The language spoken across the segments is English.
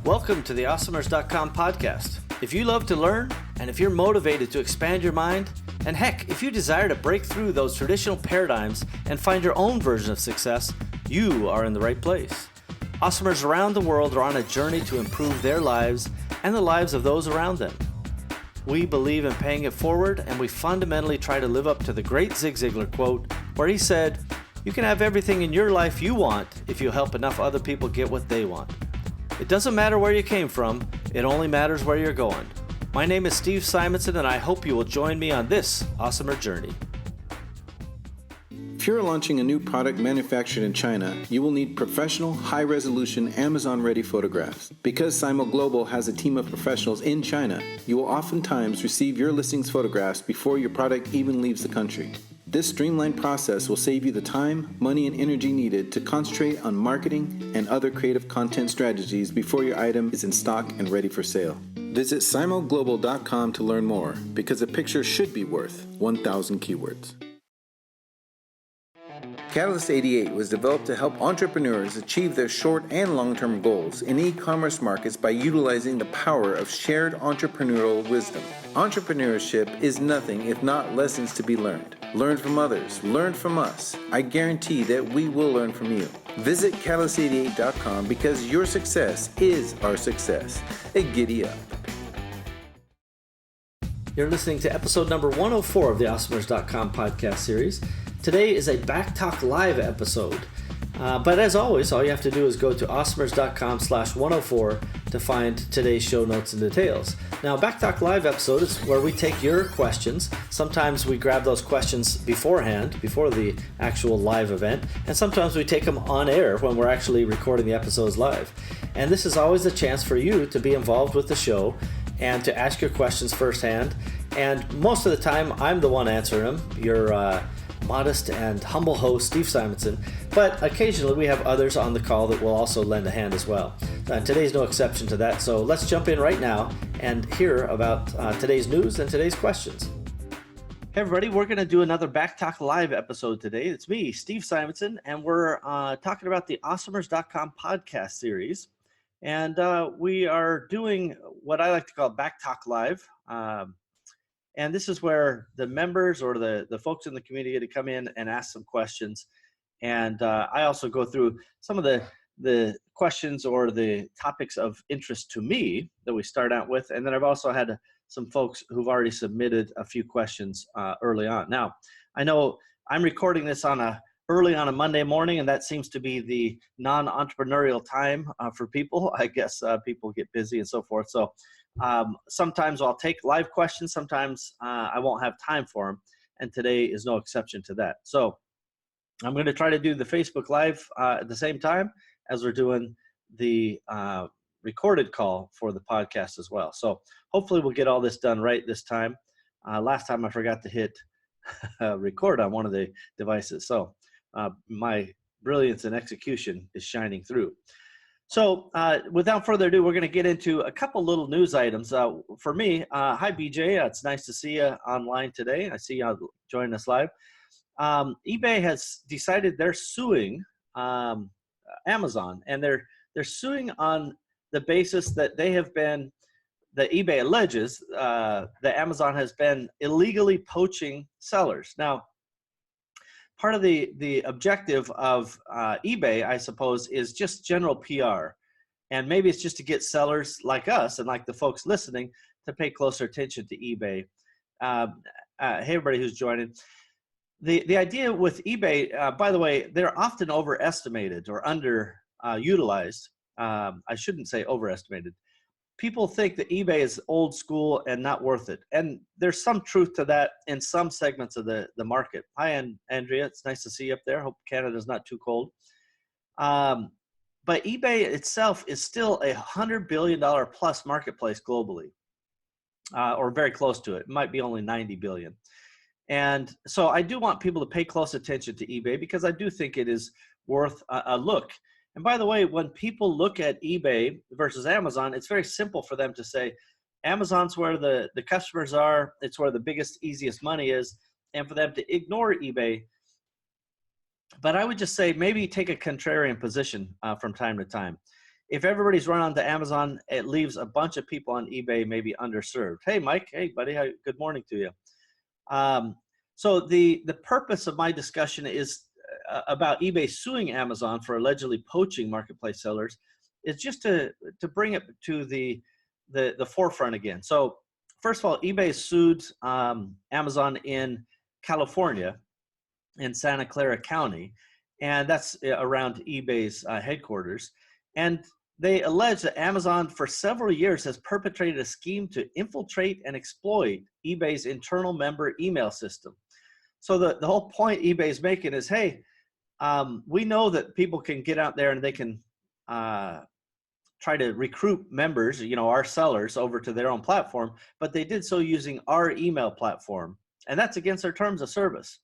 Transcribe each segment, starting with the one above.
Welcome to the Awesomers.com podcast. If you love to learn, and if you're motivated to expand your mind, and heck, if you desire to break through those traditional paradigms and find your own version of success, you are in the right place. Awesomers around the world are on a journey to improve their lives and the lives of those around them. We believe in paying it forward, and we fundamentally try to live up to the great Zig Ziglar quote, where he said, "You can have everything in your life you want if you help enough other people get what they want." It doesn't matter where you came from, it only matters where you're going. My name is Steve Simonson, and I hope you will join me on this awesomer journey. If you're launching a new product manufactured in China, you will need professional, high-resolution, Amazon-ready photographs. Because Simo Global has a team of professionals in China, you will oftentimes receive your listings photographs before your product even leaves the country. This streamlined process will save you the time, money, and energy needed to concentrate on marketing and other creative content strategies before your item is in stock and ready for sale. Visit simoglobal.com to learn more, because a picture should be worth 1,000 keywords. Catalyst 88 was developed to help entrepreneurs achieve their short and long-term goals in e-commerce markets by utilizing the power of shared entrepreneurial wisdom. Entrepreneurship is nothing if not lessons to be learned. Learn from others. Learn from us. I guarantee that we will learn from you. Visit catalyst88.com because your success is our success. And giddy up. You're listening to episode number 104 of the Awesomers.com podcast series. Today is a Back Talk Live episode. But as always, all you have to do is go to awesomers.com/104 to find today's show notes and details. Now, Back Talk Live episode is where we take your questions. Sometimes we grab those questions beforehand, before the actual live event, and sometimes we take them on air when we're actually recording the episodes live. And this is always a chance for you to be involved with the show and to ask your questions firsthand. And most of the time, I'm the one answering them. Your modest and humble host, Steve Simonson, but occasionally we have others on the call that will also lend a hand as well. Today's no exception to that, so let's jump in right now and hear about today's news and today's questions. Hey everybody, we're going to do another Back Talk Live episode today. It's me, Steve Simonson, and we're talking about the Awesomers.com podcast series. And we are doing what I like to call Back Talk Live. And this is where the members or the folks in the community get to come in and ask some questions. And I also go through some of the questions or the topics of interest to me that we start out with. And then I've also had some folks who've already submitted a few questions early on. Now, I know I'm recording this early on a Monday morning, and that seems to be the non-entrepreneurial time for people. I guess people get busy and so forth. So sometimes I'll take live questions. Sometimes I won't have time for them. And today is no exception to that. So I'm going to try to do the Facebook Live at the same time as we're doing the recorded call for the podcast as well. So hopefully we'll get all this done right this time. Last time I forgot to hit record on one of the devices. So my brilliance and execution is shining through. So without further ado, we're going to get into a couple little news items. For me, hi, BJ. It's nice to see you online today. I see you joining us live. eBay has decided they're suing Amazon, and they're suing on the basis that that eBay alleges that Amazon has been illegally poaching sellers. Now, part of the objective of eBay, I suppose, is just general PR. And maybe it's just to get sellers like us and like the folks listening to pay closer attention to eBay. Hey, everybody who's joining. The idea with eBay, by the way, they're often overestimated or underutilized. I shouldn't say overestimated. People think that eBay is old school and not worth it. And there's some truth to that in some segments of the market. Hi, Andrea. It's nice to see you up there. Hope Canada's not too cold. But eBay itself is still a $100 billion plus marketplace globally, or very close to it. It might be only 90 billion. And so I do want people to pay close attention to eBay because I do think it is worth a look. And by the way, when people look at eBay versus Amazon, it's very simple for them to say, Amazon's where the customers are, it's where the biggest, easiest money is, and for them to ignore eBay. But I would just say maybe take a contrarian position from time to time. if everybody's run onto Amazon, it leaves a bunch of people on eBay maybe underserved. Hey, Mike. Hey, buddy. Good morning to you. So the purpose of my discussion is about eBay suing Amazon for allegedly poaching marketplace sellers, is just to bring it to the forefront again. So first of all, eBay sued Amazon in California, in Santa Clara County, and that's around eBay's headquarters. And they allege that Amazon for several years has perpetrated a scheme to infiltrate and exploit eBay's internal member email system. So the whole point eBay is making is, hey, we know that people can get out there and they can try to recruit members, our sellers, over to their own platform, but they did so using our email platform, and that's against their terms of service.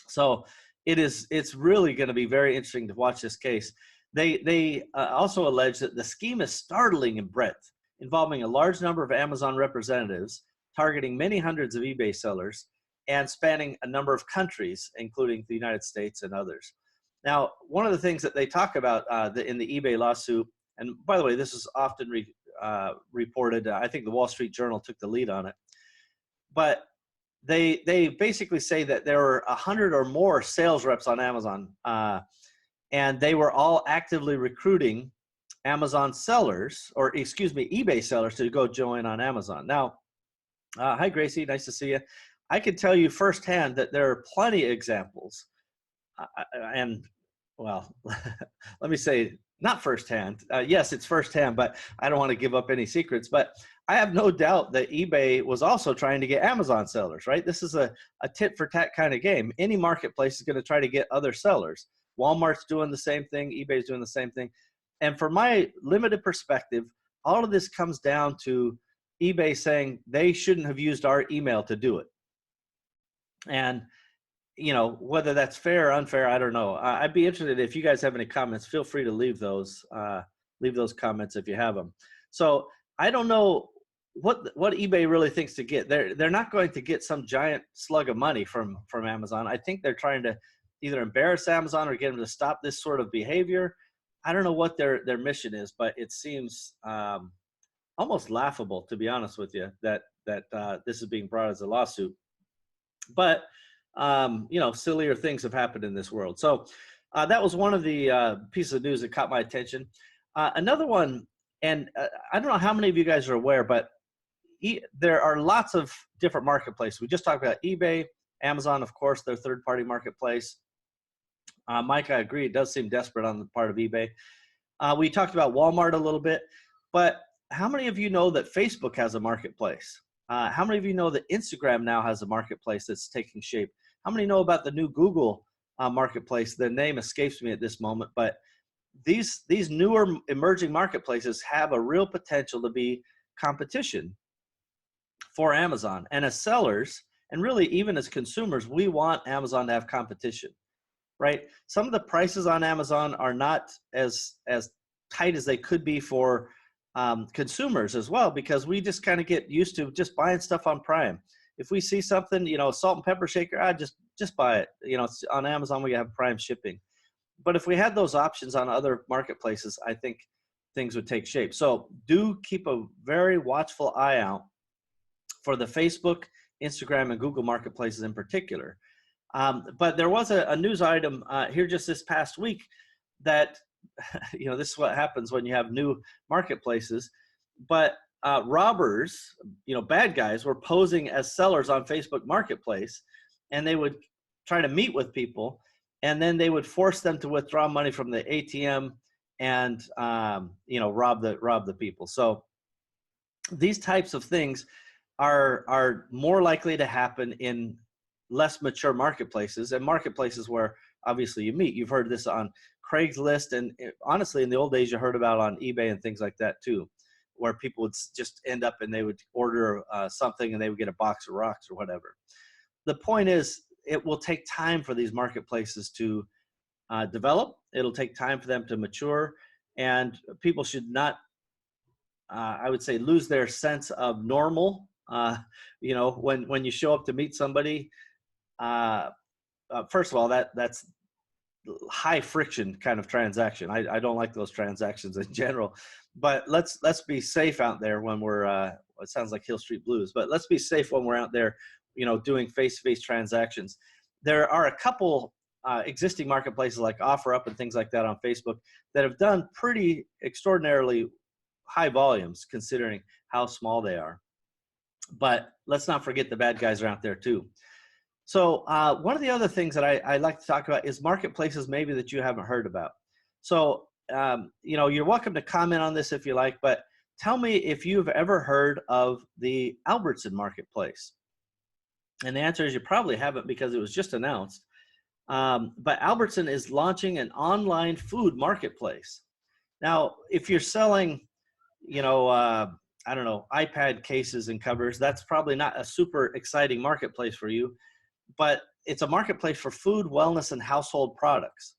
So it's really going to be very interesting to watch this case. They also allege that the scheme is startling in breadth, involving a large number of Amazon representatives, targeting many hundreds of eBay sellers, and spanning a number of countries, including the United States and others. Now, one of the things that they talk about in the eBay lawsuit, and by the way, this is often reported, I think the Wall Street Journal took the lead on it, but they basically say that there were 100 or more sales reps on Amazon, and they were all actively recruiting Amazon sellers, or excuse me, eBay sellers, to go join on Amazon. Now, hi Gracie, nice to see you. I can tell you firsthand that there are plenty of examples, and well, let me say, not firsthand. Yes, it's firsthand, but I don't want to give up any secrets. But I have no doubt that eBay was also trying to get Amazon sellers, right? This is a tit for tat kind of game. Any marketplace is going to try to get other sellers. Walmart's doing the same thing. eBay's doing the same thing. And from my limited perspective, all of this comes down to eBay saying they shouldn't have used our email to do it. And whether that's fair or unfair, I don't know. I'd be interested if you guys have any comments. Feel free to leave those comments if you have them. So I don't know what eBay really thinks to get. They're not going to get some giant slug of money from Amazon. I think they're trying to either embarrass Amazon or get them to stop this sort of behavior. I don't know what their mission is, but it seems almost laughable, to be honest with you, that this is being brought as a lawsuit. But sillier things have happened in this world. So that was one of the pieces of news that caught my attention. Another one, and I don't know how many of you guys are aware, but there are lots of different marketplaces. We just talked about eBay, Amazon, of course, their third-party marketplace. Mike, I agree. It does seem desperate on the part of eBay. We talked about Walmart a little bit, but how many of you know that Facebook has a marketplace? How many of you know that Instagram now has a marketplace that's taking shape? How many know about the new Google marketplace? The name escapes me at this moment, but these newer emerging marketplaces have a real potential to be competition for Amazon. And as sellers, and really even as consumers, we want Amazon to have competition, right? Some of the prices on Amazon are not as tight as they could be for consumers as well, because we just kind of get used to just buying stuff on Prime. If we see something, salt and pepper shaker, just buy it. It's on Amazon, we have Prime shipping. But if we had those options on other marketplaces, I think things would take shape. So do keep a very watchful eye out for the Facebook, Instagram, and Google marketplaces in particular. But there was a news item here just this past week that, this is what happens when you have new marketplaces. But robbers, bad guys, were posing as sellers on Facebook Marketplace, and they would try to meet with people, and then they would force them to withdraw money from the ATM and rob the people. So these types of things are more likely to happen in less mature marketplaces, and marketplaces where obviously you meet. You've heard this on Craigslist, and honestly, in the old days, you heard about on eBay and things like that too, where people would just end up and they would order something and they would get a box of rocks or whatever. The point is, it will take time for these marketplaces to develop. It'll take time for them to mature, and people should not, I would say, lose their sense of normal. When you show up to meet somebody, first of all, that's high friction kind of transaction. I don't like those transactions in general, but let's be safe out there when we're, it sounds like Hill Street Blues, but let's be safe when we're out there, doing face-to-face transactions. There are a couple existing marketplaces like OfferUp and things like that on Facebook that have done pretty extraordinarily high volumes considering how small they are. But let's not forget the bad guys are out there too. So one of the other things that I like to talk about is marketplaces maybe that you haven't heard about. So, you're welcome to comment on this if you like, but tell me if you've ever heard of the Albertson Marketplace. And the answer is you probably haven't because it was just announced. But Albertson is launching an online food marketplace. Now, if you're selling, I don't know, iPad cases and covers, that's probably not a super exciting marketplace for you, but it's a marketplace for food, wellness, and household products.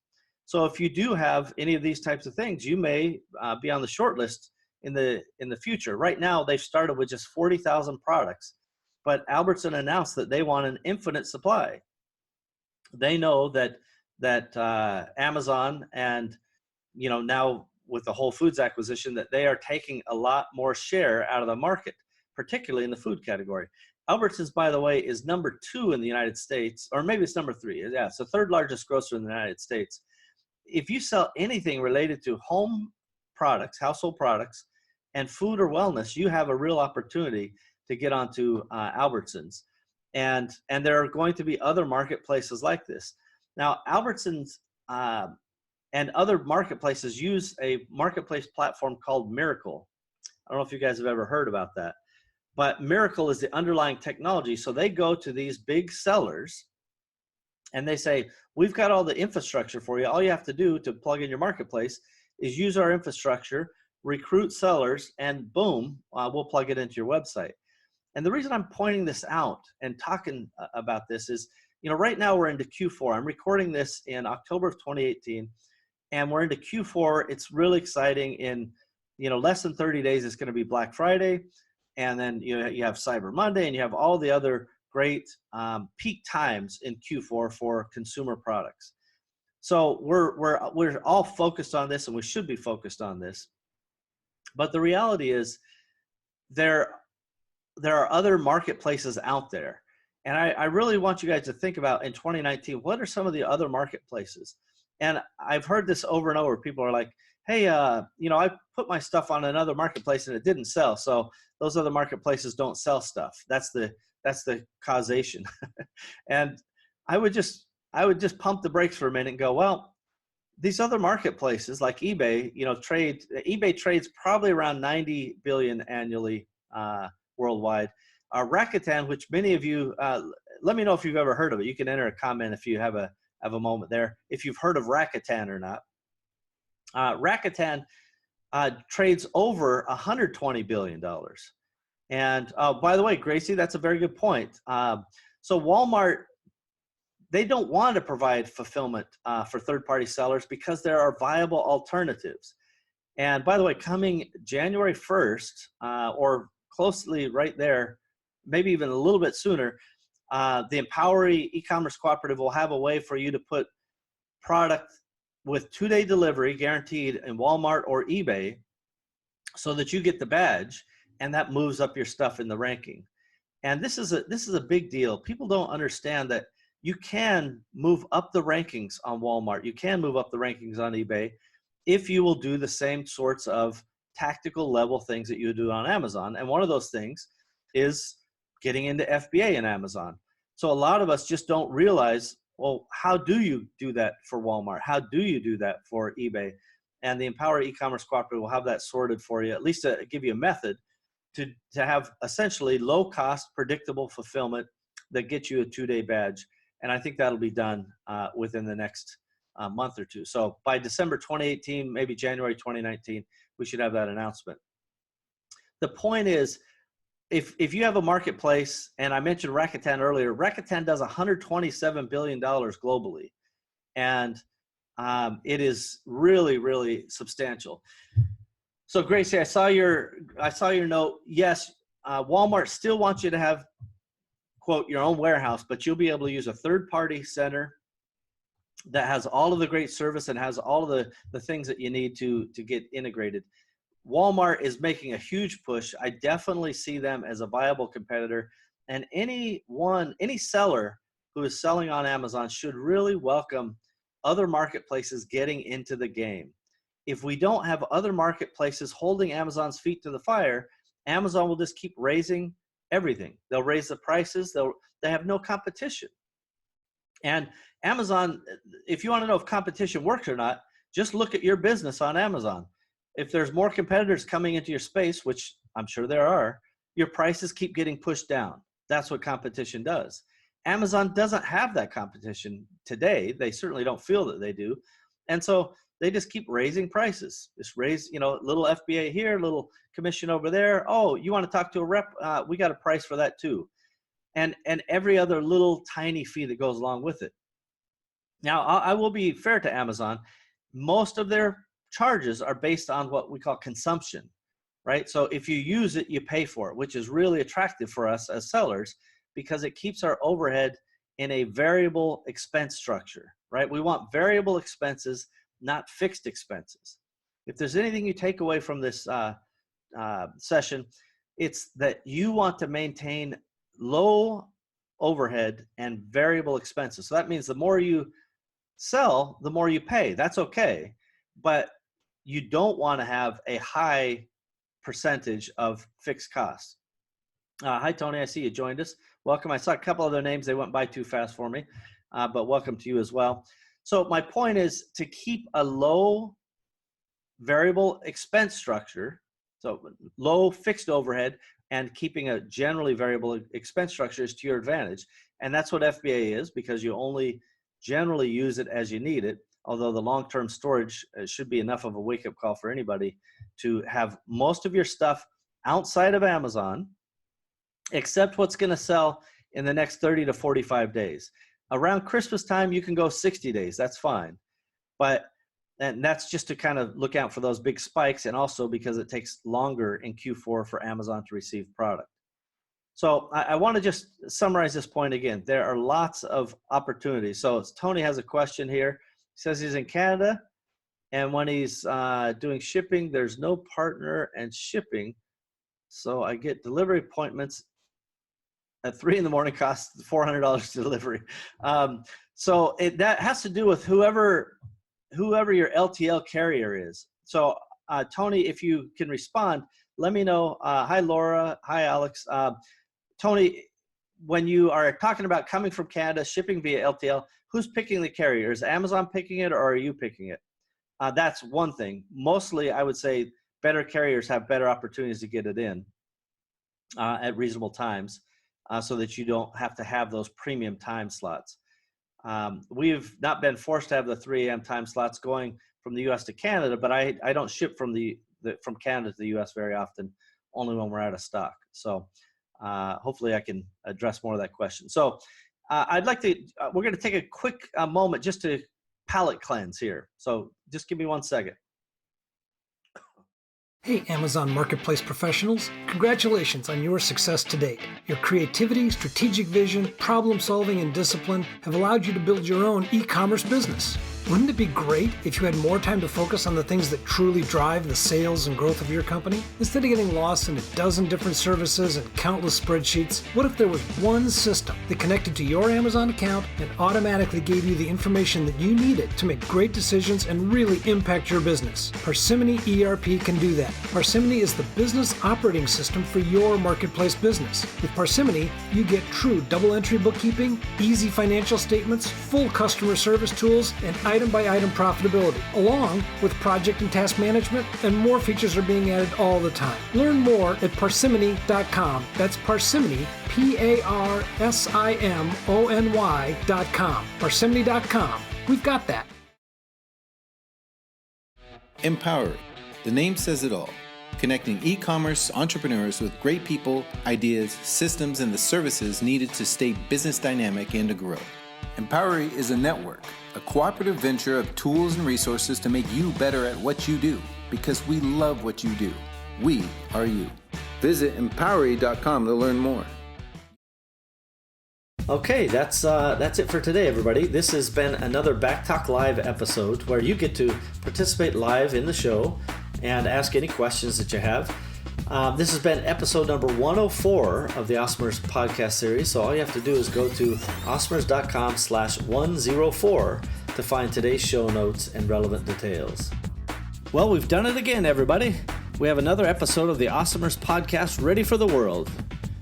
So if you do have any of these types of things, you may be on the short list in the future. Right now, they've started with just 40,000 products, but Albertson announced that they want an infinite supply. They know that Amazon and now with the Whole Foods acquisition, that they are taking a lot more share out of the market, particularly in the food category. Albertsons, by the way, is number 2 in the United States, or maybe it's number 3. Yeah, it's the 3rd largest grocer in the United States. If you sell anything related to home products, household products, and food or wellness, you have a real opportunity to get onto Albertsons. And there are going to be other marketplaces like this. Now, Albertsons and other marketplaces use a marketplace platform called Miracle. I don't know if you guys have ever heard about that, but Miracle is the underlying technology. So they go to these big sellers and they say, we've got all the infrastructure for you. All you have to do to plug in your marketplace is use our infrastructure, recruit sellers, and boom, we'll plug it into your website. And the reason I'm pointing this out and talking about this is, right now we're into Q4. I'm recording this in October of 2018, and we're into Q4. It's really exciting. In, less than 30 days, it's going to be Black Friday. And then you have Cyber Monday, and you have all the other great peak times in Q4 for consumer products. So we're all focused on this, and we should be focused on this. But the reality is there are other marketplaces out there. And I really want you guys to think about in 2019, what are some of the other marketplaces? And I've heard this over and over. People are like, hey, I put my stuff on another marketplace and it didn't sell. So those other marketplaces don't sell stuff. That's the causation. And I would just pump the brakes for a minute and go, well, these other marketplaces like eBay, eBay trades probably around 90 billion annually worldwide. Rakuten, which many of you, let me know if you've ever heard of it. You can enter a comment if you have a moment there, if you've heard of Rakuten or not. Rakuten trades over $120 billion. And by the way, Gracie, that's a very good point. So Walmart, they don't want to provide fulfillment for third-party sellers because there are viable alternatives. And by the way, coming January 1st, or closely right there, maybe even a little bit sooner, the Empowery e-commerce cooperative will have a way for you to put product with 2-day delivery guaranteed in Walmart or eBay so that you get the badge, and that moves up your stuff in the ranking. And this is a big deal. People don't understand that you can move up the rankings on Walmart. You can move up the rankings on eBay if you will do the same sorts of tactical level things that you do on Amazon. And one of those things is getting into FBA in Amazon. So a lot of us just don't realize, well, how do you do that for Walmart? How do you do that for eBay? And the Empower e-commerce cooperative will have that sorted for you, at least to give you a method to have essentially low-cost, predictable fulfillment that gets you a 2-day badge. And I think that'll be done within the next month or two. So by December 2018, maybe January 2019, we should have that announcement. The point is, if you have a marketplace, and I mentioned Rakuten earlier, Rakuten does $127 billion globally. And it is really, really substantial. So Gracie, I saw your note. Yes, Walmart still wants you to have, quote, your own warehouse, but you'll be able to use a third-party center that has all of the great service and has all of the things that you need to get integrated. Walmart is making a huge push. I definitely see them as a viable competitor, and any seller who is selling on Amazon should really welcome other marketplaces getting into the game. If we don't have other marketplaces holding Amazon's feet to the fire, Amazon will just keep raising everything. They'll raise the prices. They have no competition. And Amazon, if you want to know if competition works or not, just look at your business on Amazon. If there's more competitors coming into your space, which I'm sure there are, your prices keep getting pushed down. That's what competition does. Amazon doesn't have that competition today. They certainly don't feel that they do. And so they just keep raising prices. Just raise, little FBA here, little commission over there. Oh, you want to talk to a rep? We got a price for that too. And every other little tiny fee that goes along with it. Now, I will be fair to Amazon. Most of their charges are based on what we call consumption, right? So if you use it, you pay for it, which is really attractive for us as sellers because it keeps our overhead in a variable expense structure, right? We want variable expenses, not fixed expenses. If there's anything you take away from this session, it's that you want to maintain low overhead and variable expenses. So that means the more you sell, the more you pay. That's okay. But you don't want to have a high percentage of fixed costs. Hi, Tony. I see you joined us. Welcome. I saw a couple other names. They went by too fast for me, but welcome to you as well. So my point is to keep a low variable expense structure, so low fixed overhead, and keeping a generally variable expense structure is to your advantage. And that's what FBA is, because you only generally use it as you need it, although the long-term storage should be enough of a wake-up call for anybody to have most of your stuff outside of Amazon, except what's going to sell in the next 30 to 45 days. Around Christmas time, you can go 60 days. That's fine. And that's just to kind of look out for those big spikes, and also because it takes longer in Q4 for Amazon to receive product. So I want to just summarize this point again. There are lots of opportunities. So Tony has a question here. He says he's in Canada, and when he's doing shipping, there's no partner and shipping. So I get delivery appointments at 3 a.m, costs $400 delivery. So that has to do with whoever your LTL carrier is. So Tony, if you can respond, let me know. Hi, Laura. Hi, Alex. Tony, when you are talking about coming from Canada, shipping via LTL, who's picking the carrier? Is Amazon picking it, or are you picking it? That's one thing. Mostly, I would say better carriers have better opportunities to get it in at reasonable times, so that you don't have to have those premium time slots. We've not been forced to have the 3 a.m. time slots going from the U.S. to Canada, but I don't ship from from Canada to the U.S. very often, only when we're out of stock. So hopefully I can address more of that question. So I'd like to, we're going to take a quick moment just to palate cleanse here. So just give me 1 second. Hey, Amazon Marketplace professionals. Congratulations on your success to date. Your creativity, strategic vision, problem solving, and discipline have allowed you to build your own e-commerce business. Wouldn't it be great if you had more time to focus on the things that truly drive the sales and growth of your company? Instead of getting lost in a dozen different services and countless spreadsheets, what if there was one system that connected to your Amazon account and automatically gave you the information that you needed to make great decisions and really impact your business? Parsimony ERP can do that. Parsimony is the business operating system for your marketplace business. With Parsimony, you get true double-entry bookkeeping, easy financial statements, full customer service tools, and item-by-item profitability, along with project and task management, and more features are being added all the time. Learn more at parsimony.com. That's Parsimony, Parsimony.com. Parsimony.com. We've got that. Empower. The name says it all. Connecting e-commerce entrepreneurs with great people, ideas, systems, and the services needed to stay business dynamic and to grow. Empowery is a network, a cooperative venture of tools and resources to make you better at what you do, because we love what you do. We are you. Visit Empowery.com to learn more. Okay, that's it for today, everybody. This has been another Back Talk Live episode where you get to participate live in the show and ask any questions that you have. This has been episode number 104 of the Osmers podcast series. So all you have to do is go to osmers.com/104 to find today's show notes and relevant details. Well, we've done it again, everybody. We have another episode of the Osmers podcast ready for the world.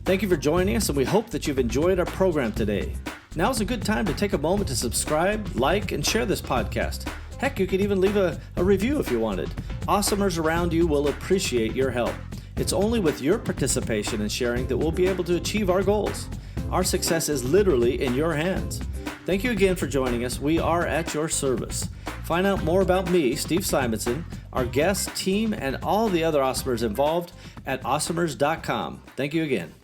Thank you for joining us, and we hope that you've enjoyed our program today. Now's a good time to take a moment to subscribe, like, and share this podcast. Heck, you could even leave a review if you wanted. Awesomers around you will appreciate your help. It's only with your participation and sharing that we'll be able to achieve our goals. Our success is literally in your hands. Thank you again for joining us. We are at your service. Find out more about me, Steve Simonson, our guest, team, and all the other Osmers involved at osmers.com. Thank you again.